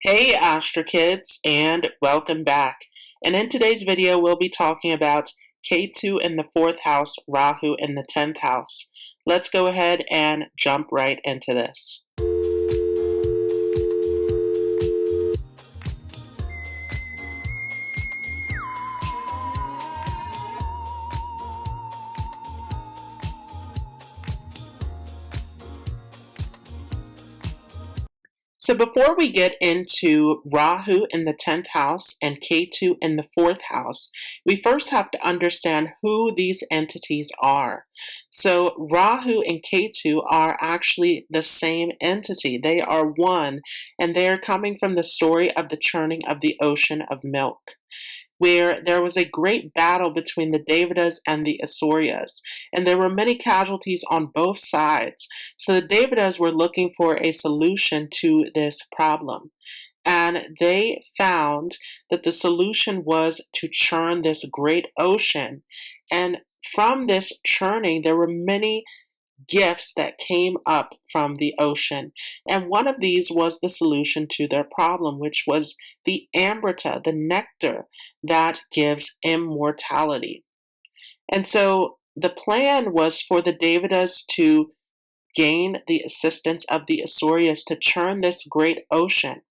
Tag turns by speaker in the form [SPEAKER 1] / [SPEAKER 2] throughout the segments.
[SPEAKER 1] Hey Astro Kids, and welcome back. And in today's video, we'll be talking about Ketu in the 4th house, Rahu in the 10th house. Let's go ahead and jump right into this. So before we get into Rahu in the 10th house and Ketu in the 4th house, we first have to understand who these entities are. So Rahu and Ketu are actually the same entity. They are one, and they are coming from the story of the churning of the ocean of milk, where there was a great battle between the Devatas and the Asuryas, and there were many casualties on both sides. So the Devatas were looking for a solution to this problem, and they found that the solution was to churn this great ocean. And from this churning, there were many gifts that came up from the ocean. And one of these was the solution to their problem, which was the amrita, the nectar that gives immortality. And so the plan was for the Devatas to gain the assistance of the Asuryas to churn this great ocean.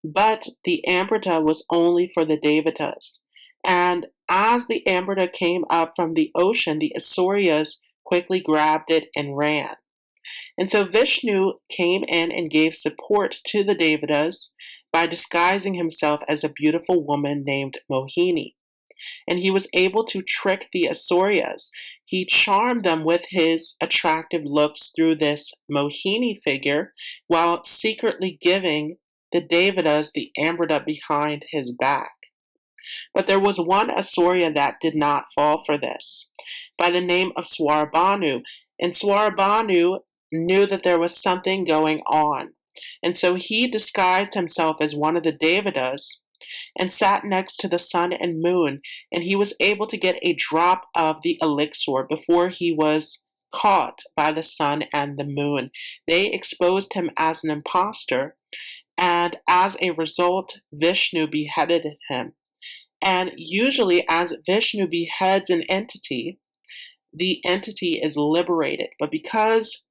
[SPEAKER 1] But the amrita was only for the Devatas. And as the amrita came up from the ocean, the Asuryas quickly grabbed it and ran. And so Vishnu came in and gave support to the Devatas by disguising himself as a beautiful woman named Mohini. And he was able to trick the Asuryas. He charmed them with his attractive looks through this Mohini figure, while secretly giving the Devatas the amrita behind his back. But there was one Asurya that did not fall for this, by the name of Swarabhanu. And Swarabhanu knew that there was something going on. And so he disguised himself as one of the Devatas and sat next to the sun and moon, and he was able to get a drop of the elixir before he was caught by the sun and the moon. They exposed him as an impostor, and as a result, Vishnu beheaded him. And usually, as Vishnu beheads an entity, the entity is liberated. But because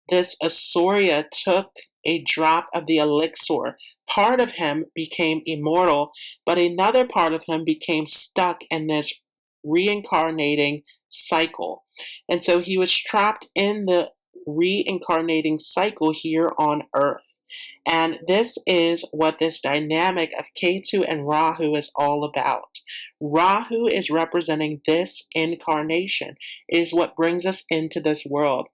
[SPEAKER 1] this Asurya took a drop of the elixir, part of him became immortal, but another part of him became stuck in this reincarnating cycle. And so he was trapped in the reincarnating cycle here on Earth. And this is what this dynamic of Ketu and Rahu is all about. Rahu is representing this incarnation. It is what brings us into this world.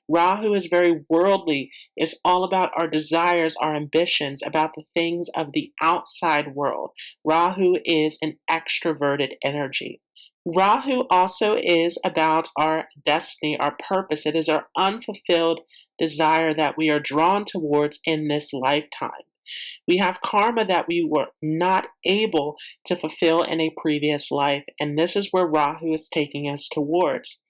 [SPEAKER 1] Rahu is very worldly. It's all about our desires, our ambitions, about the things of the outside world. Rahu is an extroverted energy. Rahu also is about our destiny, our purpose. It is our unfulfilled desire that we are drawn towards in this lifetime. We have karma that we were not able to fulfill in a previous life, and this is where Rahu is taking us towards.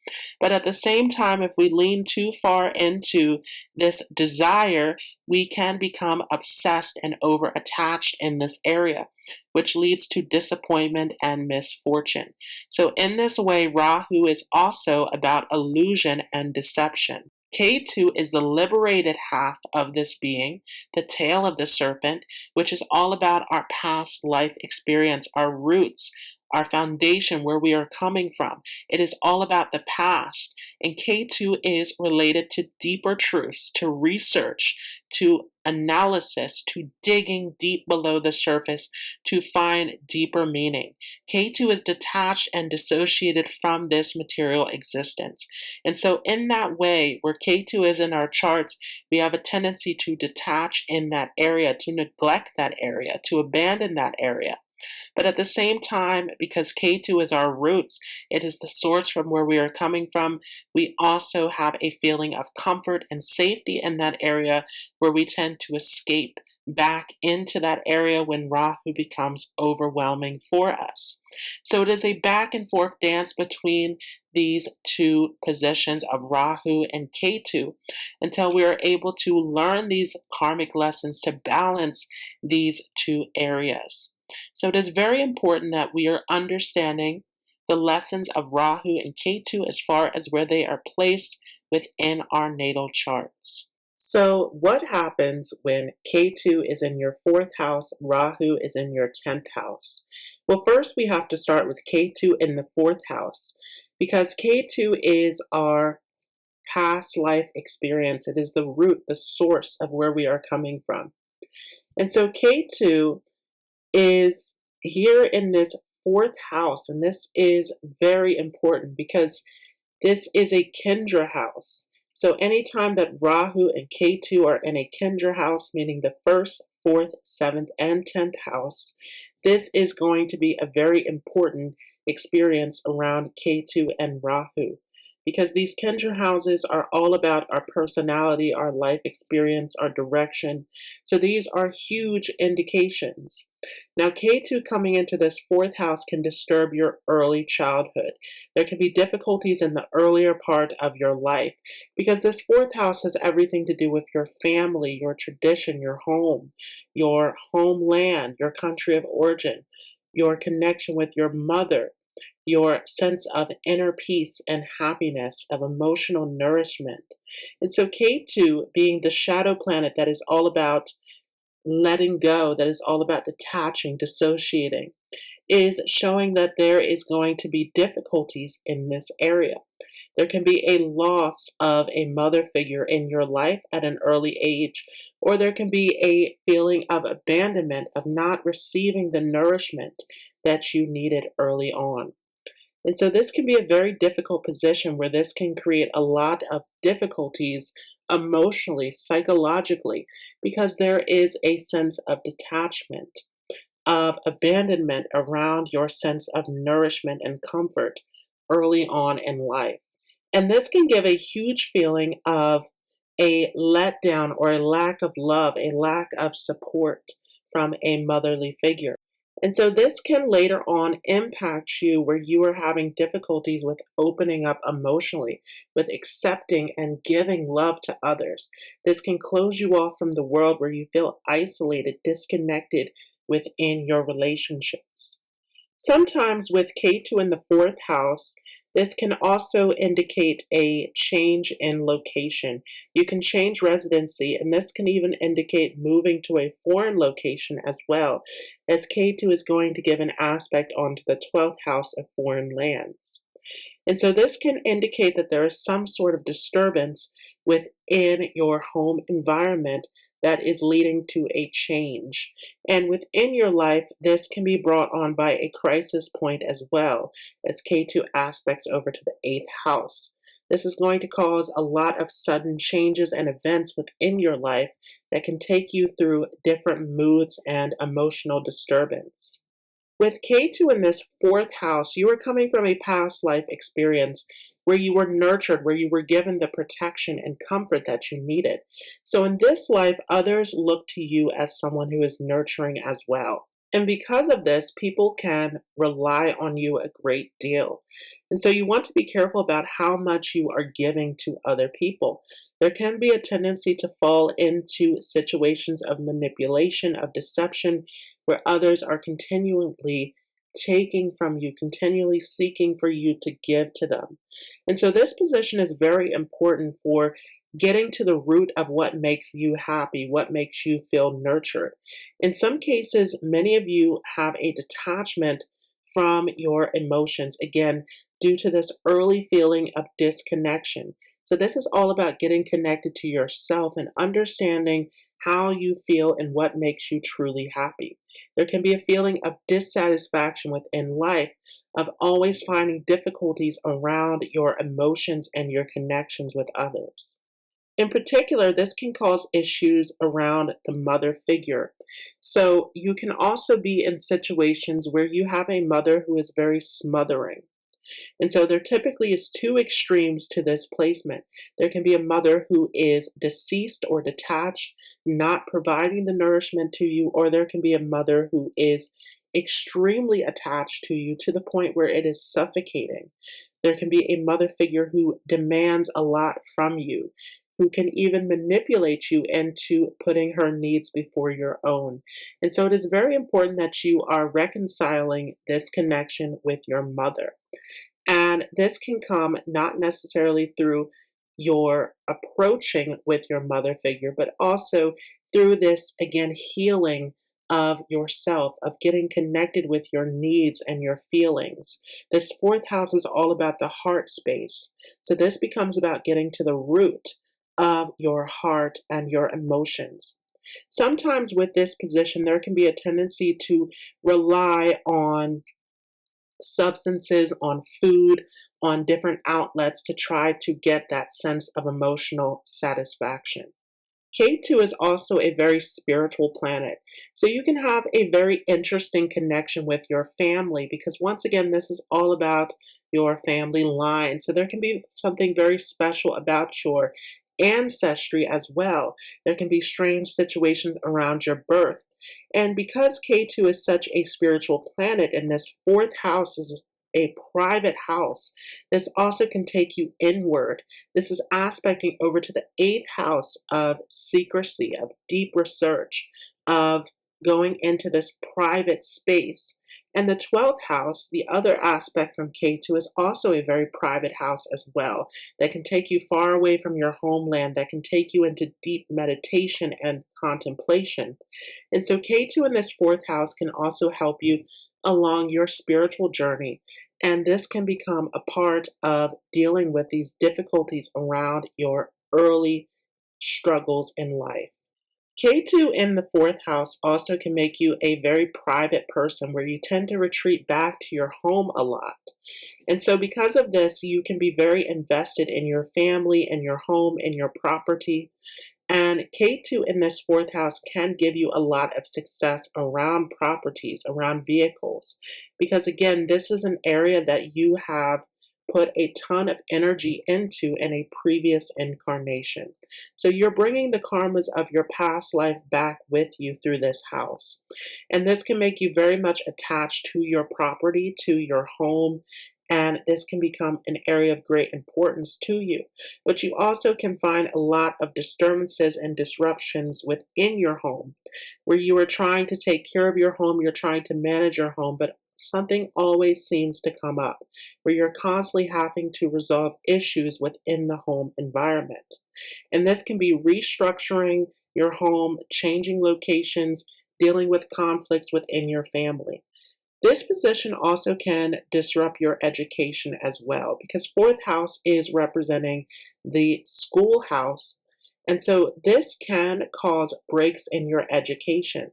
[SPEAKER 1] But at the same time, if we lean too far into this desire, we can become obsessed and over-attached in this area, which leads to disappointment and misfortune. So in this way, Rahu is also about illusion and deception. Ketu is the liberated half of this being, the tail of the serpent, which is all about our past life experience, our roots, our foundation, where we are coming from. It is all about the past. And Ketu is related to deeper truths, to research, to analysis, to digging deep below the surface to find deeper meaning. Ketu is detached and dissociated from this material existence. And so in that way, where Ketu is in our charts, we have a tendency to detach in that area, to neglect that area, to abandon that area. But at the same time, because Ketu is our roots, it is the source from where we are coming from, we also have a feeling of comfort and safety in that area where we tend to escape back into that area when Rahu becomes overwhelming for us. So it is a back and forth dance between these two positions of Rahu and Ketu until we are able to learn these karmic lessons to balance these two areas. So it is very important that we are understanding the lessons of Rahu and Ketu as far as where they are placed within our natal charts. So what happens when Ketu is in your 4th house, Rahu is in your 10th house? Well, first we have to start with Ketu in the 4th house, because Ketu is our past life experience. It is the root, the source of where we are coming from. And so Ketu is here in this 4th house, and this is very important because this is a Kendra house. So anytime that Rahu and Ketu are in a Kendra house, meaning the 1st, 4th, 7th, and 10th house, this is going to be a very important experience around Ketu and Rahu, because these Kendra houses are all about our personality, our life experience, our direction. So these are huge indications. Now, Ketu coming into this 4th house can disturb your early childhood. There can be difficulties in the earlier part of your life because this 4th house has everything to do with your family, your tradition, your home, your homeland, your country of origin, your connection with your mother, your sense of inner peace and happiness, of emotional nourishment. And so Ketu, being the shadow planet that is all about letting go, that is all about detaching, dissociating, is showing that there is going to be difficulties in this area. There can be a loss of a mother figure in your life at an early age, or there can be a feeling of abandonment, of not receiving the nourishment that you needed early on. And so this can be a very difficult position where this can create a lot of difficulties emotionally, psychologically, because there is a sense of detachment, of abandonment around your sense of nourishment and comfort early on in life. And this can give a huge feeling of a letdown or a lack of love, a lack of support from a motherly figure. And so this can later on impact you where you are having difficulties with opening up emotionally, with accepting and giving love to others. This can close you off from the world where you feel isolated, disconnected within your relationships. Sometimes with Ketu in the 4th house, this can also indicate a change in location. You can change residency, and this can even indicate moving to a foreign location as well, as Ketu is going to give an aspect onto the 12th house of foreign lands. And so this can indicate that there is some sort of disturbance within your home environment that is leading to a change. And within your life, this can be brought on by a crisis point as well, as Ketu aspects over to the 8th house. This is going to cause a lot of sudden changes and events within your life that can take you through different moods and emotional disturbance. With Ketu in this 4th house, you are coming from a past life experience where you were nurtured, where you were given the protection and comfort that you needed. So in this life, others look to you as someone who is nurturing as well. And because of this, people can rely on you a great deal. And so you want to be careful about how much you are giving to other people. There can be a tendency to fall into situations of manipulation, of deception, where others are continually taking from you, continually seeking for you to give to them. And so this position is very important for getting to the root of what makes you happy, what makes you feel nurtured. In some cases, many of you have a detachment from your emotions, again, due to this early feeling of disconnection. So this is all about getting connected to yourself and understanding how you feel and what makes you truly happy. There can be a feeling of dissatisfaction within life, of always finding difficulties around your emotions and your connections with others. In particular, this can cause issues around the mother figure. So you can also be in situations where you have a mother who is very smothering. And so there typically is two extremes to this placement. There can be a mother who is deceased or detached, not providing the nourishment to you, or there can be a mother who is extremely attached to you to the point where it is suffocating. There can be a mother figure who demands a lot from you, who can even manipulate you into putting her needs before your own. And so it is very important that you are reconciling this connection with your mother. And this can come not necessarily through your approaching with your mother figure, but also through this, again, healing of yourself, of getting connected with your needs and your feelings. This fourth house is all about the heart space. So this becomes about getting to the root of your heart and your emotions. Sometimes with this position, there can be a tendency to rely on substances, on food, on different outlets to try to get that sense of emotional satisfaction. Ketu is also a very spiritual planet. So you can have a very interesting connection with your family because once again, this is all about your family line. So there can be something very special about your ancestry as well. There can be strange situations around your birth. And because Ketu is such a spiritual planet and this fourth house is a private house, this also can take you inward. This is aspecting over to the eighth house of secrecy, of deep research, of going into this private space. And the 12th house, the other aspect from Ketu, is also a very private house as well, that can take you far away from your homeland, that can take you into deep meditation and contemplation. And so Ketu in this fourth house can also help you along your spiritual journey. And this can become a part of dealing with these difficulties around your early struggles in life. Ketu in the fourth house also can make you a very private person where you tend to retreat back to your home a lot. And so because of this, you can be very invested in your family and your home and your property. And Ketu in this fourth house can give you a lot of success around properties, around vehicles. Because again, this is an area that you have put a ton of energy into in a previous incarnation. So you're bringing the karmas of your past life back with you through this house. And this can make you very much attached to your property, to your home, and this can become an area of great importance to you. But you also can find a lot of disturbances and disruptions within your home, where you are trying to take care of your home, you're trying to manage your home, but something always seems to come up, where you're constantly having to resolve issues within the home environment. And this can be restructuring your home, changing locations, dealing with conflicts within your family. This position also can disrupt your education as well because fourth house is representing the schoolhouse. And so this can cause breaks in your education.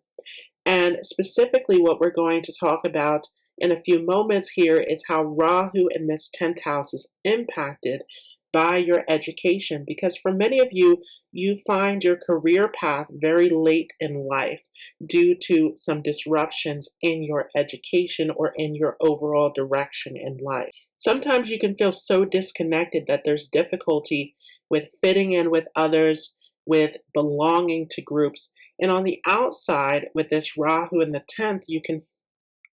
[SPEAKER 1] And specifically what we're going to talk about in a few moments here is how Rahu in this 10th house is impacted by your education. Because for many of you, you find your career path very late in life due to some disruptions in your education or in your overall direction in life. Sometimes you can feel so disconnected that there's difficulty with fitting in with others, with belonging to groups. And on the outside, with this Rahu in the 10th, you can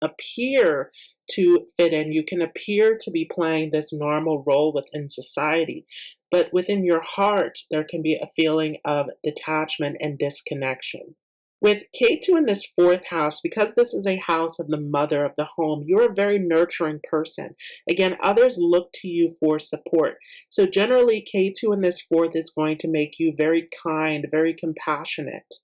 [SPEAKER 1] appear to fit in. You can appear to be playing this normal role within society. But within your heart, there can be a feeling of detachment and disconnection. With Ketu in this fourth house, because this is a house of the mother of the home, you're a very nurturing person. Again, others look to you for support. So generally, Ketu in this fourth is going to make you very kind, very compassionate.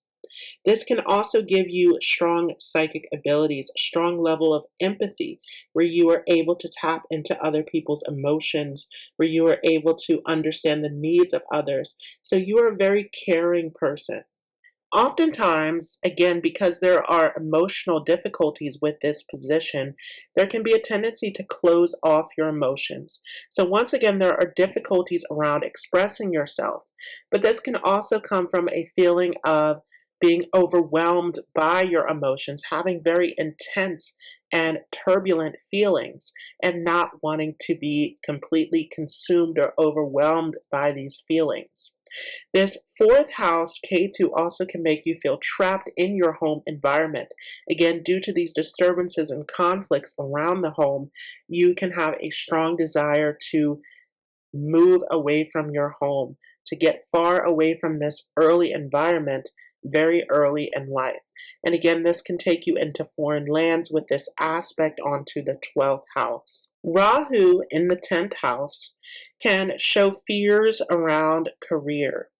[SPEAKER 1] This can also give you strong psychic abilities, a strong level of empathy, where you are able to tap into other people's emotions, where you are able to understand the needs of others. So you are a very caring person. Oftentimes, again, because there are emotional difficulties with this position, there can be a tendency to close off your emotions. So once again, there are difficulties around expressing yourself, but this can also come from a feeling of being overwhelmed by your emotions, having very intense and turbulent feelings, and not wanting to be completely consumed or overwhelmed by these feelings. This fourth house, Ketu, also can make you feel trapped in your home environment. Again, due to these disturbances and conflicts around the home, you can have a strong desire to move away from your home, to get far away from this early environment very early in life. And again, this can take you into foreign lands with this aspect onto the 12th house. Rahu in the 10th house can show fears around career.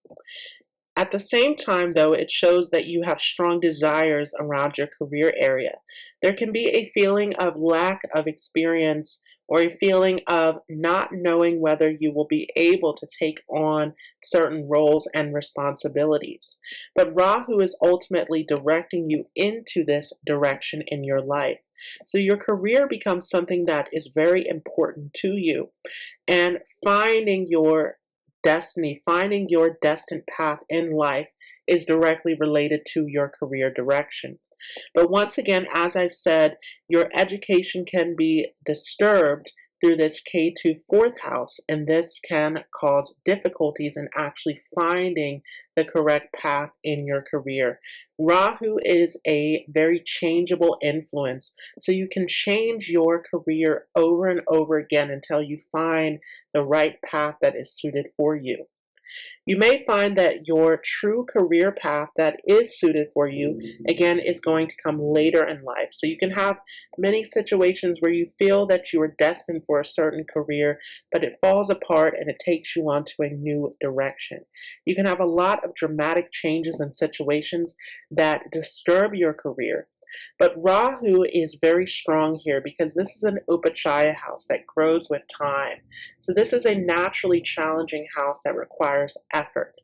[SPEAKER 1] At the same time, though, it shows that you have strong desires around your career area. There can be a feeling of lack of experience or a feeling of not knowing whether you will be able to take on certain roles and responsibilities. But Rahu is ultimately directing you into this direction in your life. So your career becomes something that is very important to you. And finding your destiny, finding your destined path in life is directly related to your career direction. But once again, as I've said, your education can be disturbed through this Ketu fourth house, and this can cause difficulties in actually finding the correct path in your career. Rahu is a very changeable influence, so you can change your career over and over again until you find the right path that is suited for you. You may find that your true career path that is suited for you, again, is going to come later in life. So you can have many situations where you feel that you are destined for a certain career, but it falls apart and it takes you onto a new direction. You can have a lot of dramatic changes in situations that disturb your career. But Rahu is very strong here because this is an Upachaya house that grows with time. So this is a naturally challenging house that requires effort.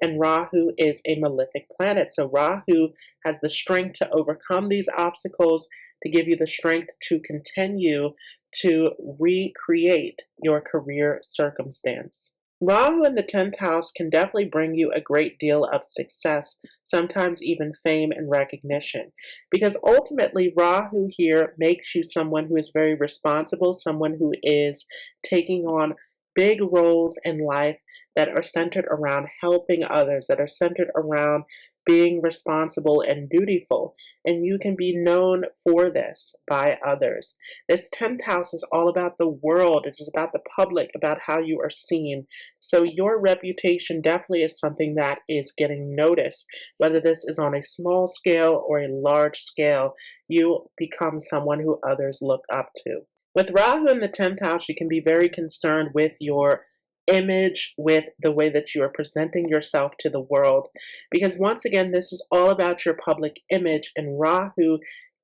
[SPEAKER 1] And Rahu is a malefic planet. So Rahu has the strength to overcome these obstacles, to give you the strength to continue to recreate your career circumstance. Rahu in the 10th house can definitely bring you a great deal of success, sometimes even fame and recognition. Because ultimately, Rahu here makes you someone who is very responsible, someone who is taking on big roles in life that are centered around helping others, that are centered around being responsible and dutiful. And you can be known for this by others. This 10th house is all about the world. It is about the public, about how you are seen. So your reputation definitely is something that is getting noticed. Whether this is on a small scale or a large scale, you become someone who others look up to. With Rahu in the 10th house, you can be very concerned with your image, with the way that you are presenting yourself to the world. Because once again, this is all about your public image, and Rahu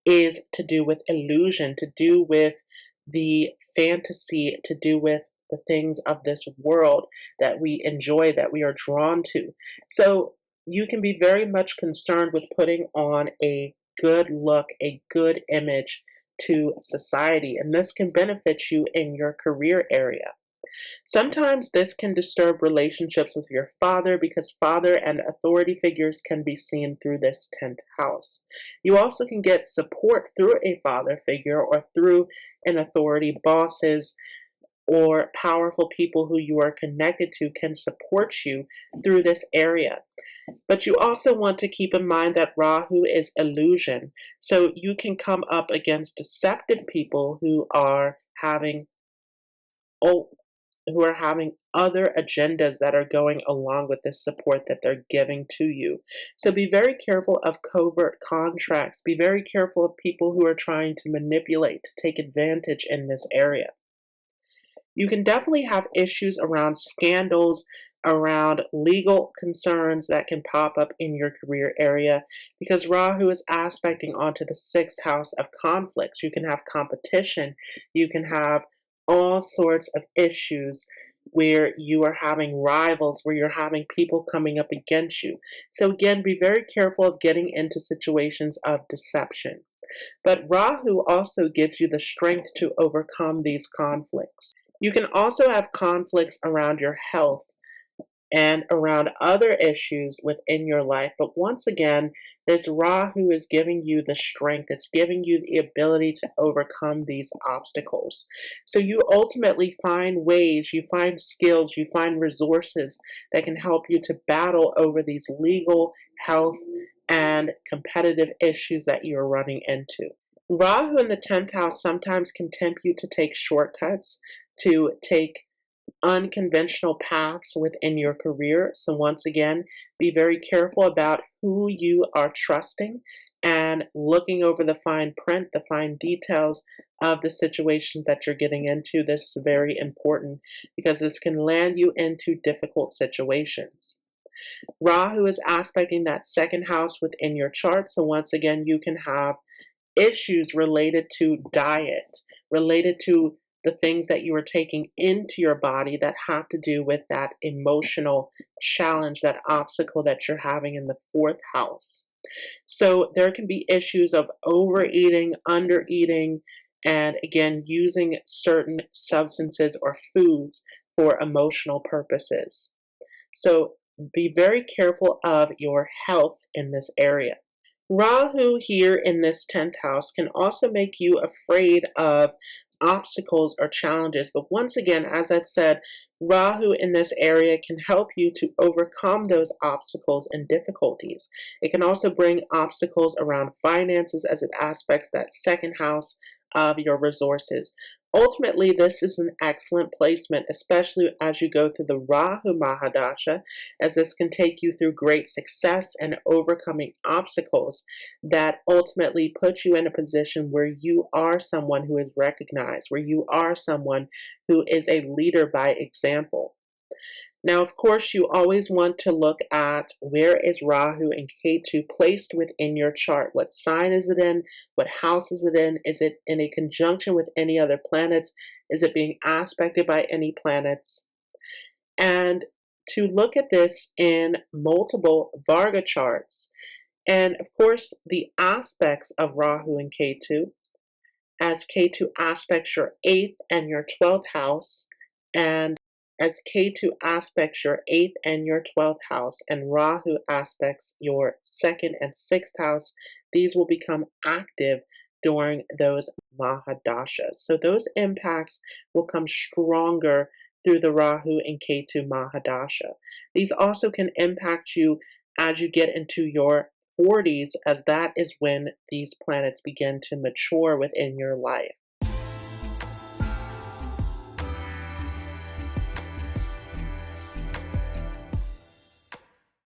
[SPEAKER 1] is to do with illusion, to do with the fantasy, to do with the things of this world that we enjoy, that we are drawn to. So you can be very much concerned with putting on a good look, a good image to society, and this can benefit you in your career area. Sometimes this can disturb relationships with your father because father and authority figures can be seen through this 10th house. You also can get support through a father figure or through an authority. Bosses or powerful people who you are connected to can support you through this area. But you also want to keep in mind that Rahu is illusion. So you can come up against deceptive people who are having other agendas that are going along with this support that they're giving to you. So be very careful of covert contracts. Be very careful of people who are trying to manipulate, to take advantage in this area. You can definitely have issues around scandals, around legal concerns that can pop up in your career area because Rahu is aspecting onto the 6th house of conflicts. You can have competition. You can have all sorts of issues where you are having rivals, where you're having people coming up against you. So again, be very careful of getting into situations of deception. But Rahu also gives you the strength to overcome these conflicts. You can also have conflicts around your health. and around other issues within your life. But once again, this Rahu is giving you the strength, it's giving you the ability to overcome these obstacles. So you ultimately find ways, you find skills, you find resources that can help you to battle over these legal, health, and competitive issues that you're running into. Rahu in the 10th house sometimes can tempt you to take shortcuts, to take unconventional paths within your career. So once again, be very careful about who you are trusting and looking over the fine print, the fine details of the situation that you're getting into. This is very important because this can land you into difficult situations. Rahu is aspecting that second house within your chart. So once again, you can have issues related to diet, related to the things that you are taking into your body that have to do with that emotional challenge, that obstacle that you're having in the fourth house. So there can be issues of overeating, undereating, and again, using certain substances or foods for emotional purposes. So be very careful of your health in this area. Rahu here in this 10th house can also make you afraid of obstacles or challenges. But once again, as I've said, Rahu in this area can help you to overcome those obstacles and difficulties. It can also bring obstacles around finances as it aspects that second house of your resources. Ultimately, this is an excellent placement, especially as you go through the Rahu Mahadasha, as this can take you through great success and overcoming obstacles that ultimately put you in a position where you are someone who is recognized, where you are someone who is a leader by example. Now, of course, you always want to look at where is Rahu and Ketu placed within your chart. What sign is it in? What house is it in? Is it in a conjunction with any other planets? Is it being aspected by any planets? And to look at this in multiple Varga charts. And of course, the aspects of Rahu and Ketu, as Ketu aspects your 8th and your 12th house, and as Ketu aspects your 8th and your 12th house, and Rahu aspects your 2nd and 6th house, these will become active during those Mahadashas. So those impacts will come stronger through the Rahu and Ketu Mahadasha. These also can impact you as you get into your 40s, as that is when these planets begin to mature within your life.